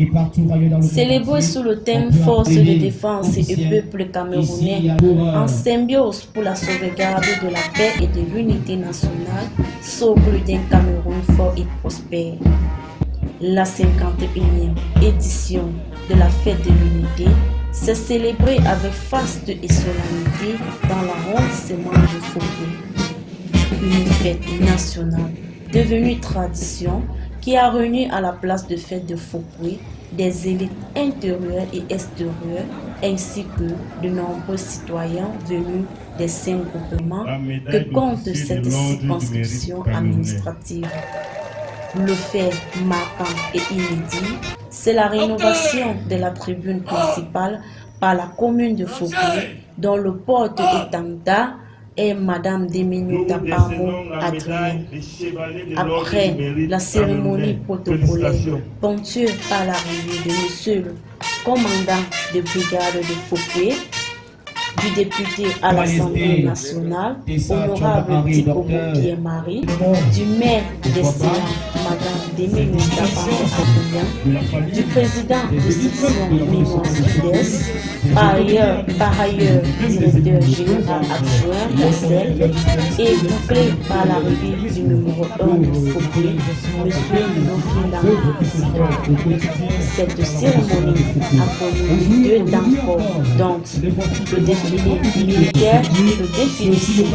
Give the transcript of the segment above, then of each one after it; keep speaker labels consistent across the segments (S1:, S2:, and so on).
S1: et partout ailleurs dans le monde.
S2: Célébré sous le thème Force de défense et peuple camerounais en symbiose pour la sauvegarde de la paix et de l'unité nationale, socle d'un Cameroun fort et prospère. La 51e édition de la fête de l'unité s'est célébrée avec faste et solennité dans l'arrondissement de Fouquet. Une fête nationale devenue tradition qui a réuni à la place de fête de Fouquet des élites intérieures et extérieures ainsi que de nombreux citoyens venus des 5 groupements que compte cette circonscription administrative. Le fait marquant et inédit, c'est la rénovation de la tribune principale par la commune de Fouquet, dont le porte-étendard est Madame Deménou Tapamo Adrien. Après la cérémonie protocolaire, ponctuée par l'arrivée de Monsieur le commandant de brigade de Fouquet, du député à l'Assemblée nationale, honorable Thibaut Pierre-Marie, du maire des Sénats, Madame Deménou Tapamo Adrien, du président de section Mimos Fides, par ailleurs directeur général adjoint d'ACEL, et bouclé par l'arrivée du numéro 1 de Fouquet, M. Nofila. Cette cérémonie a connu 2 temps forts, donc le défilé militaire et le défilé civil.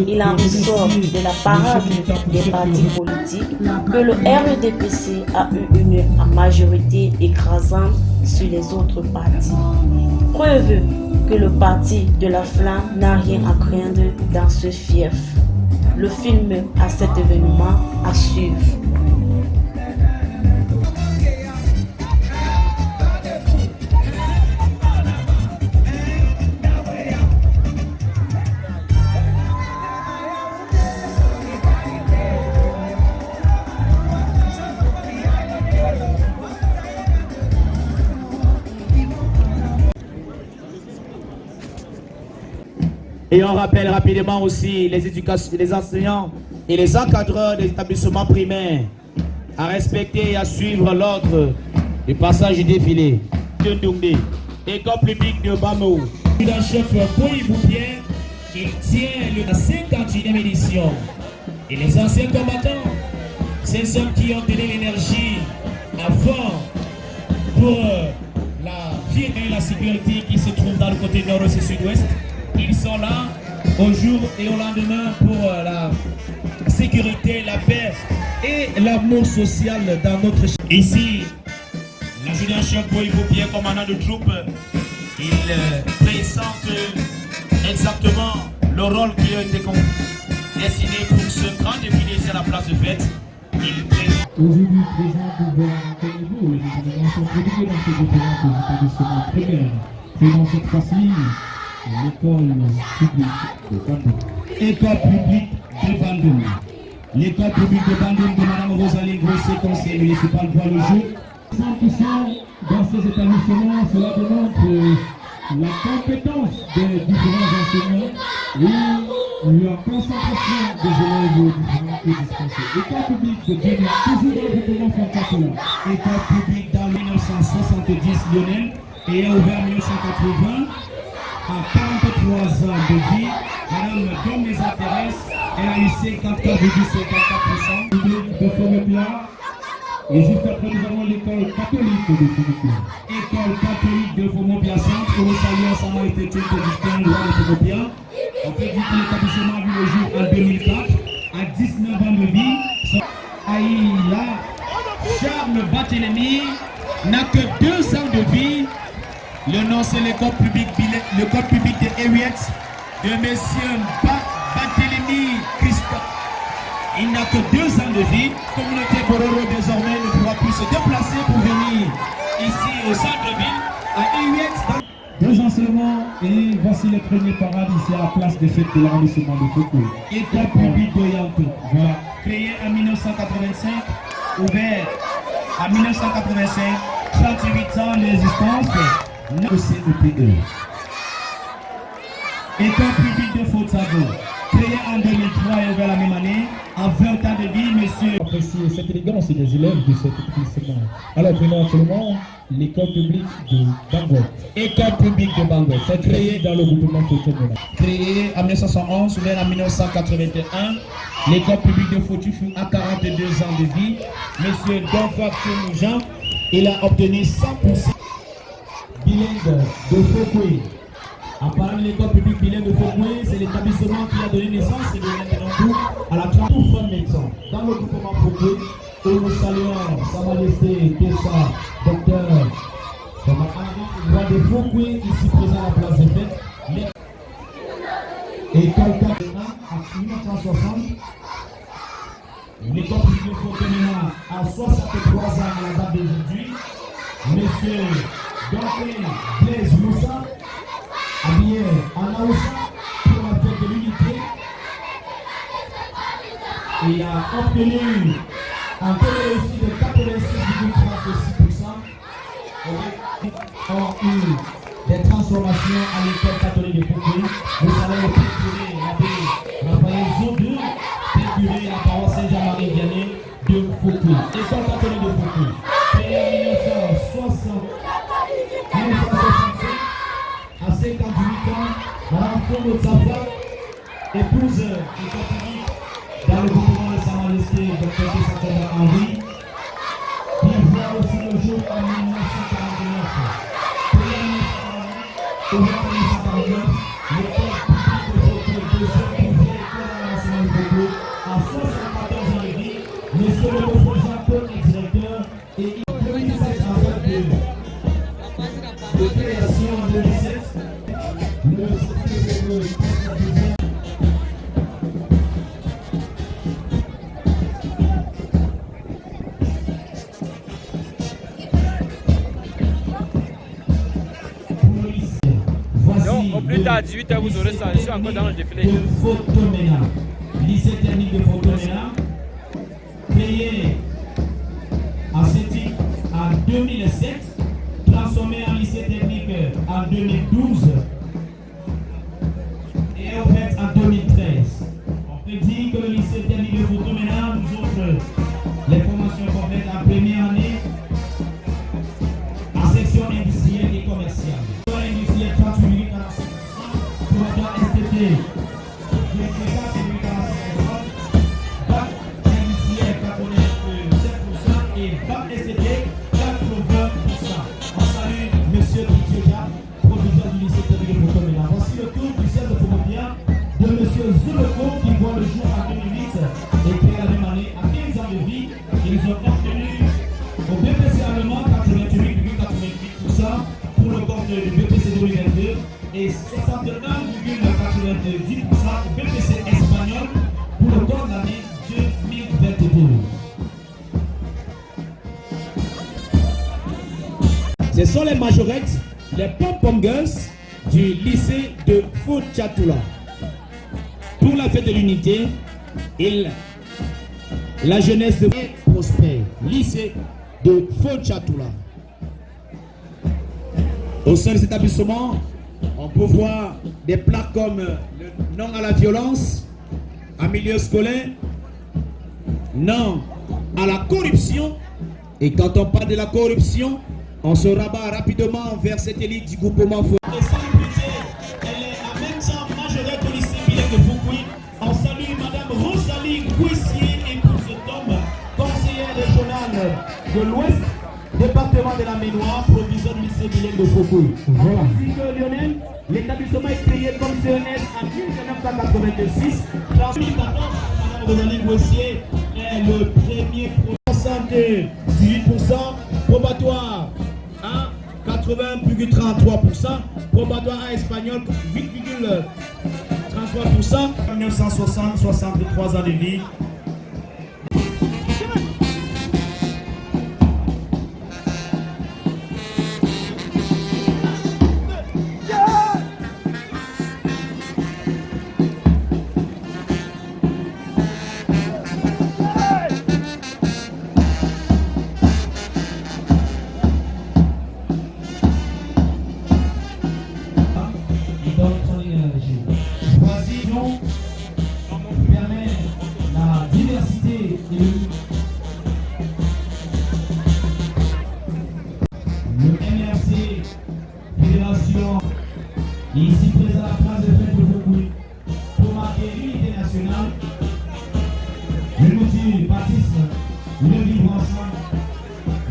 S2: Il en ressort de la parade des partis politiques que le RDPC a eu une majorité écrasante sur les autres partis. Preuve que le parti de la flamme n'a rien à craindre dans ce fief. Le film à cet événement à suivre.
S3: Et on rappelle rapidement aussi les enseignants et les encadreurs des établissements primaires à respecter et à suivre l'ordre du passage du défilé. École publique de Bamou. Le chef Boy-Boupier, il tient la 51e édition. Et les anciens combattants, ces hommes qui ont donné l'énergie à fond pour la vie et la sécurité qui se trouvent dans le côté nord-ouest et sud-ouest. Ils sont là au jour et au lendemain pour la sécurité, la paix et l'amour social dans notre... Ici, l'adjudant-chef Boy-Boupier, commandant de troupes, il présente exactement le rôle qui a été dessiné pour ce grand défilé sur la place de fête.
S1: Aujourd'hui présent pour voir comme vous les événements sont produits dans ces différents établissements primaires. Et dans cette fois-ci, l'école publique de Bandung. École publique de Bandung. L'école publique de Bandung de Mme Rosalie Grossé, conseillère municipale, voit le jour. 100% dans ces établissements, cela démontre la compétence des différents enseignants et la concentration des élèves différents et dispensés. École publique de Guinée, toujours dans le gouvernement Fantacola. École publique dans 1970 Lionel et a ouvert en 1980. À 43 ans de vie, madame, comme les intéresse, elle a eu 54,54% de Phonopia. Et juste après, nous avons l'école catholique de Phonopia. École catholique de Phonopia Centre, nous saluons sa majesté Augustin Roi de Phonopia. On peut dire que l'établissement a vu le jour en 2004, à 19 ans de vie. Aïla Charles Barthélemy n'a que 2 ans de vie. Le nom c'est l'école publique de Henriette de M. Barthélemy Christophe. Il n'a que 2 ans de vie. La communauté Bororo désormais ne pourra plus se déplacer pour venir ici au centre-ville à Henriette. 2 ans seulement et voici les premiers parades ici à la place des fêtes de l'arrondissement de Foucault.
S3: École publique de Yanto. Voilà. Créé en 1985, ouvert en 1985, 38 ans d'existence.
S1: CEPE.
S3: École publique de Fotavo. créé en 2003 et ouvert la même année. En 20 ans de vie, monsieur.
S1: Apprécier cette élégance et des élèves de cet établissement. Alors, prenons actuellement l'école publique de Bangor.
S3: École publique de Bangor. C'est créé
S1: Dans le groupement Photo Mena.
S3: créé en 1971, ouvert en 1981. L'école publique de Foutu fut à 42 ans de vie. Monsieur Donfort Jean, il a obtenu 100%
S1: Bilingue de Fokwe. Apparemment, l'école publique bilingue de Fokwe, c'est l'établissement qui a donné naissance et donné un à la 30 médecins. Dans le groupement Fokwe, où nous saluons Sa Majesté Tessa, docteur Thomas Henri, roi de Fokwe, ici présent à la place des fêtes. École Katena, en 1960. L'école publique de Fokwe a 63 ans à la date d'aujourd'hui. Monsieur Dante Blaise Moussa, habillé en Aoussa pour la fête de l'unité. Il a obtenu un taux de réussite de 86,36%. Ont eu des transformations à l'école catholique de Fokwe. Nous allons peinturer l'abbé Raphaël Zodou, peinturer la paroisse Saint-Jean-Marie Vianney de Fokwe. École catholique de Fokwe. Créée en 1965, à 58 ans, Madame Fondo Tsafa, épouse et catholique dans le gouvernement de Sa Majesté Dr. Tessa Henri, qui voit aussi le jour en 1949. Ouvert en 1949, l'école publique de Fokwe, deuxième plus vieille école nationale de Fokwe, à 74 ans de vie. Monsieur le président, directeur, et il a cette affaire de création en 2007.
S4: Donc, au plus tard, à 18h, vous aurez ça. Je suis encore dans le défilé.
S1: De Photomena, lycée technique de Photomena, créé à Sétic en 2007, transformé en lycée technique en 2012 et ouvert en 2013. On peut dire que le lycée technique de Photomena nous offre les formations complètes en première année en section industrielle et commerciale. Industrielle 38,45% pour la STT. Bac industriel 87% et bac STT 80%. On salue Monsieur Kitioja, proviseur du lycée technique de Photomena. Voici le tour du siège de Photopia de Monsieur Zuleko qui voit le jour en 2008 et créé la même année à 15 ans de vie. Ils ont obtenu au BPC allemand 88,88% pour le compte du BPC 2022 et 61,90% au BPC espagnol pour le compte de l'année 2022. Ce sont les majorettes, les pom-pom girls du lycée de Fouchatula. Pour la fête de l'unité, la jeunesse de prospère, lycée de Fouchatula. Au sein de cet établissement, on peut voir des plaques comme le non à la violence, en milieu scolaire, non à la corruption. Et quand on parle de la corruption, on se rabat rapidement vers cette élite du groupement. Et sans budget, elle est en même temps majorette au lycée bilingue de Fokwe. On salue Madame Rosalie Gouissier, épouse Tom, conseillère régionale de l'Ouest, département de la Ménoire, proviseur du lycée bilingue de Fokwe. Voilà. Ainsi que Lionel, l'établissement est créé comme CNS en 1986. En 2014, Madame Rosalie Gouissier est le premier pourcentage, 18%, probatoire à 80,33%, probatoire à espagnol 8,33%, 1960, 63 ans de vie. le vivre ensemble,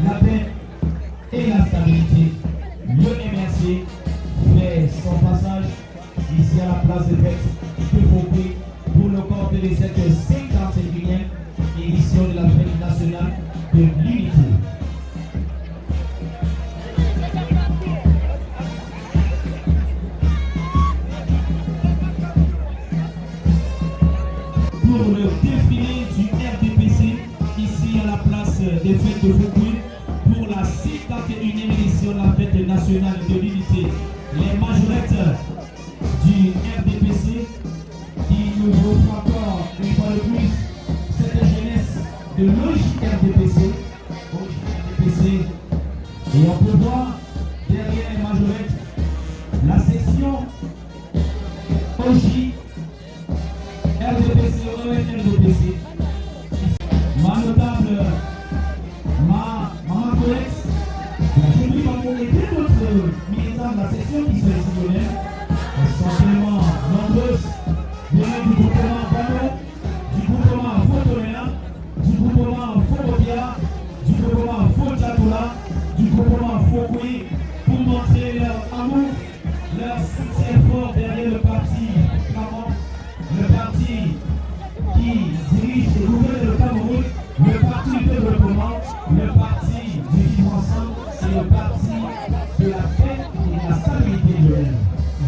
S1: la paix et la stabilité. Le MRC fait son passage ici à la place de fête de Fouquet pour le compte de cette 51e édition de la fête nationale de l'unité. Pour le défilé du RDPC ici à la place des fêtes de Fouquet pour la 51e édition de la fête nationale de l'unité. Les majorettes du RDPC qui nous offrent encore une fois de plus cette jeunesse de l'OJRDPC. Et on peut voir derrière les majorettes la section OJ RDPC, RDPC. Ma notable, ma collègue, je ne dis pas pour les deux autres militants de la section qui sont ici. Elles sont tellement nombreuses. Viennent du groupement Bano, du groupement Fotonéa, du groupement Fobobia, du groupement Fojatola, du groupement Fokwe, pour montrer leur amour, leur soutien fort derrière le parti Flamand, le parti qui dirige et gouverne le Cameroun, le parti du développement, le parti du vivre ensemble et le parti de la paix et de la stabilité de l'Europe.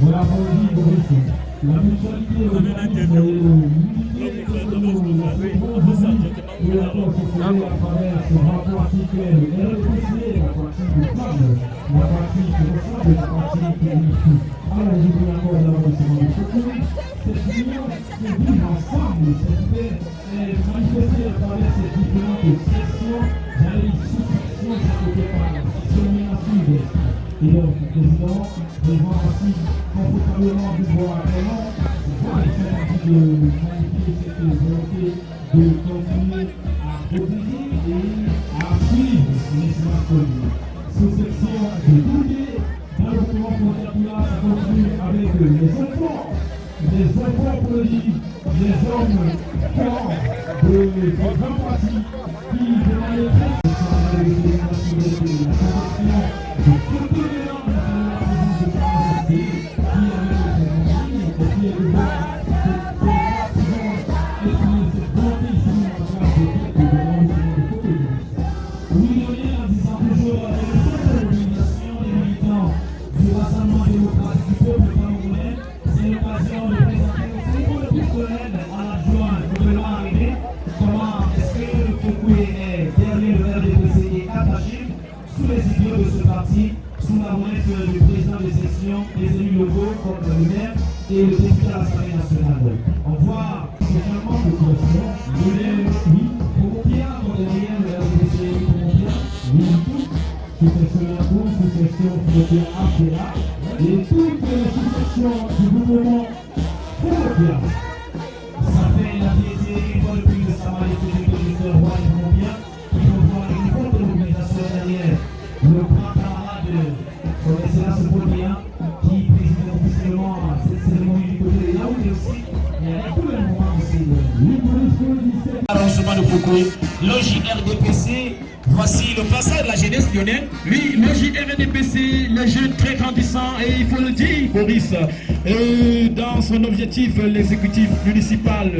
S1: Voilà pour le dire, Boris. La mutualité et l'unité à travers ce rapport articulé, le RDPC, la partie du peuple, la partie qui ressemble, la partie qui unifie. Alors, je vous encore l'avancement de Fouquet. Cette union, ce vivre ensemble, cette paix est manifestée à travers ces différentes sections, j'allais dire sous-sections, quelque part, section sud-est. Et donc, président, assis confortablement du bois vraiment, c'est de magnifier cette volonté de continuer à protéger et à suivre son excellence commune. Sous-section de Douté, dans le mouvement Fondapula, ça continue avec les enfants pour le dire, les hommes forts de ce grand parti qui, de manière très de l'élévation de la protection de toutes les langues de la présence de sa majesté, qui avec ses machines, et qui est le voir cette bonté ici en place de tête de l'enregistrement de Fouquet. Oui, Lionel, en disant toujours avec le centre de mobilisation des militants du Rassemblement démocratique du peuple camerounais, c'est l'occasion de présenter au second le plus solennel en adjoint au gouvernement arrivé comment est-ce que le Fouquet est derrière le RDPC et attaché sous les idéaux de ce parti, sous la houlette du président des sections, des élus locaux comme le maire et le député à l'Assemblée nationale. On voit ce changement de direction. Oui, pour bien derrière le RDPC, pour bien, oui, sous-section Labour, sous-section Fouquet APA et toutes les sous-sections du gouvernement Fouquet. Ça fait la piété une fois de plus de sa majesté du professeur Roi et Montbien, qui vont voir une forte mobilisation derrière le grand camarade de son excellence Paulien, qui préside officiellement cette cérémonie du côté de Yaoundé aussi, et à tous les moments aussi. Arrangement de Fouquet, l'OJRDPC. Voici le passage de la jeunesse lyonnaise.
S3: Oui, l'OJRDPC, les jeunes très grandissants, et il faut le dire, Boris, dans son objectif, l'exécutif municipal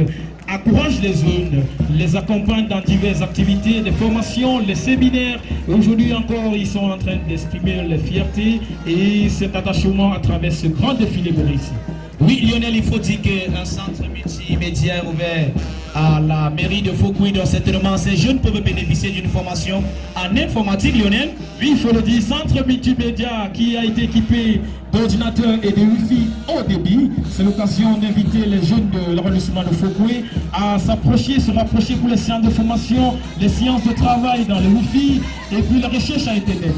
S3: encourage les jeunes, les accompagne dans diverses activités, les formations, les séminaires. Aujourd'hui encore, ils sont en train d'exprimer leur fierté et cet attachement à travers ce grand défilé, Boris.
S5: Oui, Lionel, il faut dire qu'un centre multimédia est ouvert à la mairie de Fouquet. Donc, certainement, ces jeunes peuvent bénéficier d'une formation en informatique, Lionel.
S3: Oui, il faut le dire, centre multimédia qui a été équipé d'ordinateurs et de Wi-Fi haut débit. C'est l'occasion d'inviter les jeunes de l'arrondissement de Fouquet à se rapprocher pour les séances de formation, les séances de travail dans le Wi-Fi et puis la recherche à Internet.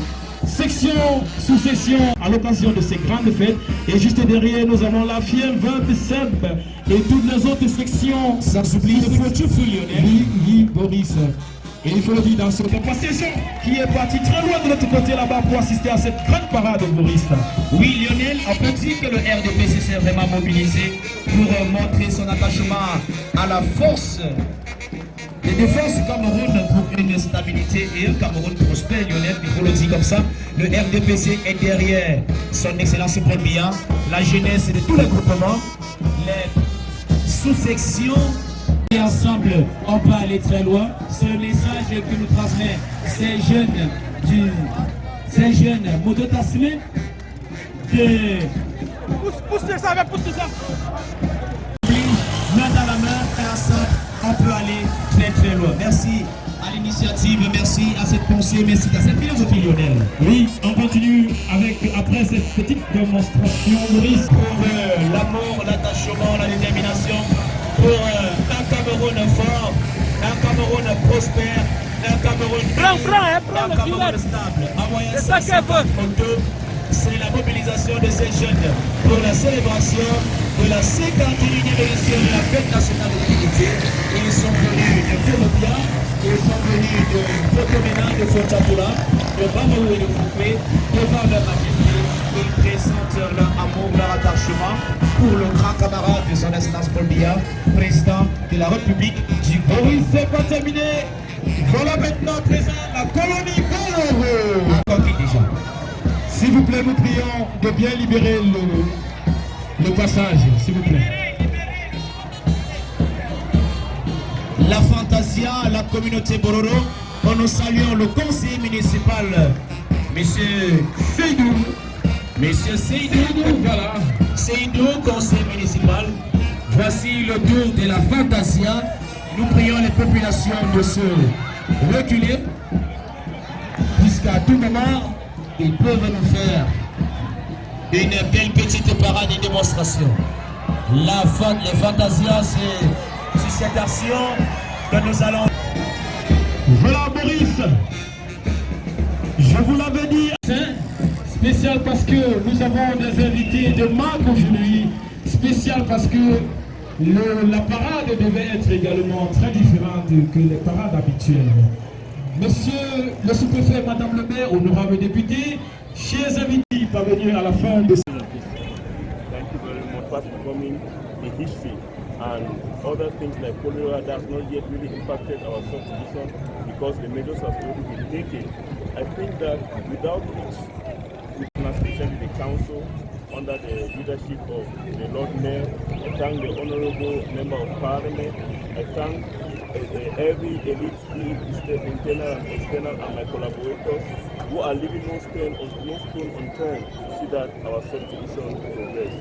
S3: Section, sous-section à l'occasion de ces grandes fêtes. Et juste derrière, nous avons la fière 27 et toutes les autres sections.
S5: Sans oublier le photo fou, Lionel.
S3: Oui, Boris. Et il faut le dire dans ce cas, c'est Jean qui est parti très loin de l'autre côté là-bas pour assister à cette grande parade, Boris.
S5: Oui, Lionel, on peut dire que le RDPC s'est vraiment mobilisé pour montrer son attachement à la force de défense du Cameroun pour une unité et un Cameroun prospère, Lionel, il faut le dire comme ça. Le RDPC est derrière son excellence Paul Biya, la jeunesse de tous les groupements, les sous-sections. Et ensemble, on peut aller très loin. C'est le message que nous transmet ces jeunes mototassimens de...
S4: Pousse les ça, pousse les ça.
S5: Main dans la main, et ensemble, on peut aller très très loin. Merci à l'initiative, merci à cette pensée, merci à cette philosophie, Lionel.
S1: Oui, on continue avec, après cette petite démonstration, Maurice.
S5: Pour l'amour, l'attachement, la détermination, pour un Cameroun fort, un Cameroun prospère, un Cameroun
S4: prends le
S5: Cameroun stable.
S4: C'est ça qu'elle veut.
S5: C'est la mobilisation de ces jeunes pour la célébration de la 51e édition de la fête nationale de l'unité. Ils sont venus de Ferropia, ils sont venus de Fotomena, de Fontapula, de Bamaou et de Foukwe, devant leur majesté. Ils présentent leur amour, leur attachement pour le grand camarade de son excellence Paul Biya, président de la République du Congo.
S1: Oui, c'est pas terminé. Voilà maintenant présent la colonie Boloro.
S5: Encore qui déjà?
S1: S'il vous plaît, nous prions de bien libérer le passage, s'il vous plaît.
S5: La Fantasia, la communauté Bororo, nous saluons le conseiller municipal, Monsieur Seydou. Monsieur Seydou, voilà. Seydou, conseiller municipal. Voici le tour de la Fantasia. Nous prions les populations de se reculer, puisqu'à tout moment, ils peuvent nous faire une belle petite parade de démonstration. Les Fantasias, c'est sur cette action que nous allons...
S1: Voilà Maurice, je vous l'avais dit, spécial parce que nous avons des invités de marque aujourd'hui, spécial parce que la parade devait être également très différente que les parades habituelles. Monsieur le sous-préfet, madame le maire, honorable député, chers invités parvenus à la fin de...
S6: Thank you very much for coming. The history and other things like cholera that has not yet really impacted our subdivision because the measures have already been taken. I think that without which, especially the council under the leadership of the Lord Mayor, I thank the Honorable Member of Parliament, I thank every elite team, internal and external, and my collaborators who are leaving no stone unturned to see that our subdivision progress.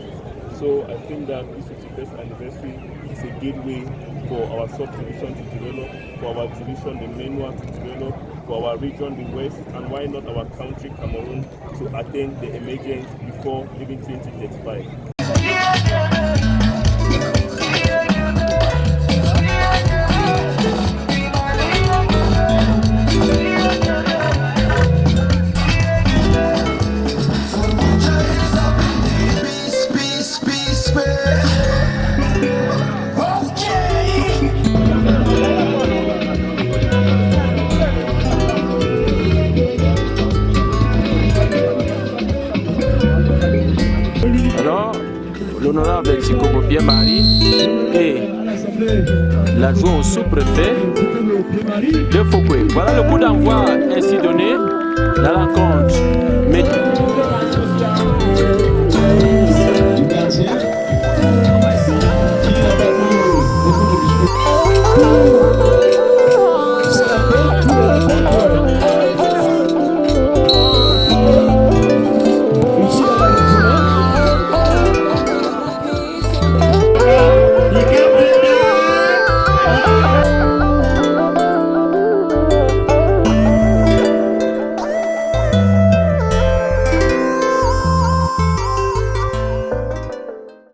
S6: So I think that this 51st anniversary is a gateway for our subdivision to develop, for our division, the main one, to develop, for our region, the West, and why not our country, Cameroon, to attain the emergence before leaving 2035.
S4: L'honorable Tikobo Pierre-Marie et l'adjoint au sous-préfet de Fouquet. Voilà le coup d'envoi ainsi donné. La rencontre